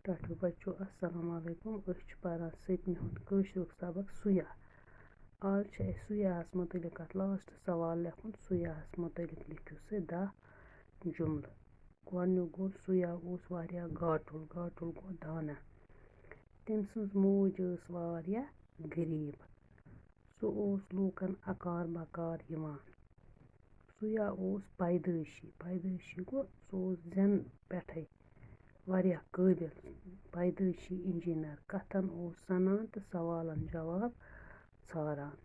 ٹاٹھو بچو السلام علیکم أسۍ چھِ پران 7مہِ ہُنٛد کٲشرُک سبق سُیا آز چھِ أسۍ سُیاہَس مُتعلق اَتھ لاسٹ سوال لیکھُن سُیاہَس مُتعلق لیکھِو سا 10 جملہٕ گۄڈٕنیُک گوٚو سُیا اوس واریاہ گاٹُل گوٚو دانہ تٔمۍ سٕنٛز موج ٲس واریاہ غریٖب سُہ اوس لوٗکَن اَکار بَکار یِوان سُیا اوس پیدٲشی گوٚو سُہ اوس زٮ۪نہٕ پٮ۪ٹھَے واریاہ قٲبِل پیدٲشی اِنجیٖنَر کَتھَن اوس سَنان تہٕ سوالَن جواب ژھاران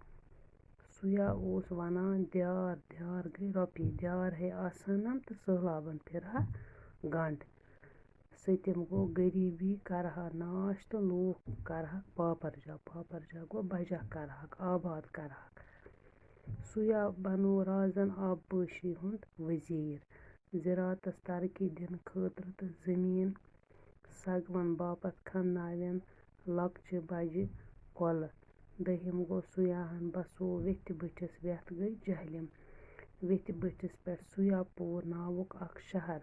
سُیا اوس وَنان دیار گٔے رۄپیہِ دیار ہے آسانَم تہٕ سہلابَن پھِرٕہا گنٛڈ سٔتِم گوٚو غریٖبی کَرٕہا ناش تہٕ لوٗکھ کَرٕہَکھ پاپَرجا گوٚو بجا کَرٕہَکھ آباد کَرٕہَکھ سُیا بنوو رازن آبپٲشی ہُنٛد ؤزیٖر زِراعتَس ترقی دِنہٕ خٲطرٕ تہٕ زٔمیٖن سگوَن باپتھ کھنناوٮ۪ن لۄکچہِ بجہِ کۄلہٕ دٔہِم گوٚو سُیاہن بسوو ویٚتھِ بٔٹھِس وٮ۪تھ گٔے جہلِم ویٚتھِ بٔٹھِس پٮ۪ٹھ سُیاپوٗر ناوُک اکھ شہر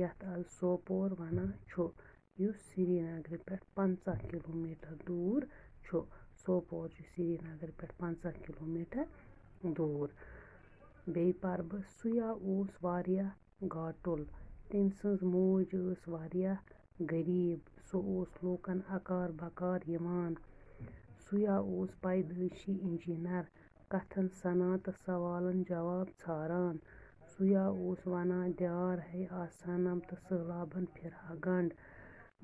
یَتھ آز سوپور وَنان چھُ یُس سرینگرٕ پٮ۪ٹھ 50 کِلوٗمیٖٹر دوٗر چھُ سوپور چھُ سرینگرٕ پٮ۪ٹھ 50 کِلوٗمیٖٹر دوٗر بیٚیہِ پَرٕ بہٕ سُیا اوس واریاہ گاٹُل تٔمۍ سٕنٛز موج ٲس واریاہ غریٖب سُہ اوس لوٗکَن اَکار بَکار یِوان سُیا اوس پیدٲشی اِنجیٖنَر کَتھَن سَنان تہٕ سوالَن جواب ژھاران سُیا اوس وَنان دیار ہے آسانَم تہٕ سہلابَن پھِرٕہا گنٛڈ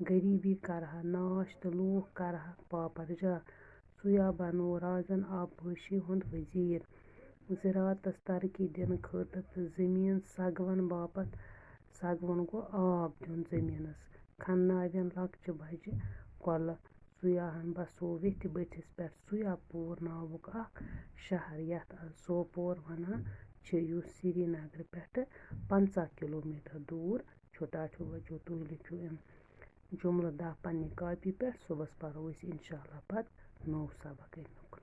غریٖبی کَرٕہا ناش تہٕ لوٗکھ کَرٕہَکھ پاپَرجا سُیا بنوو رازن آبپٲشی ہُنٛد ؤزیٖر زِراعتَس ترقی دِنہٕ خٲطرٕ تہٕ زٔمیٖن سگوَن باپتھ سگوَن گوٚو آب دیُن زٔمیٖنَس کھنناوٮ۪ن لۄکچہِ بجہِ کۄلہٕ سُیاہن بسوو ویٚتھِ بٔٹھِس پٮ۪ٹھ سُیاپوٗر ناوُک اکھ شہر یَتھ آز سوپور وَنان چھِ یُس سرینگرٕ پٮ۪ٹھٕ 50 کِلوٗمیٖٹر دوٗر چھُ ٹاٹھو بچو تُہۍ لیکھِو یِم جملہٕ 10 پنٛنہِ کاپی پٮ۪ٹھ صُبحس پَرو أسۍ اِنشاء اللہ پتہٕ نوٚو سبق اَمیُک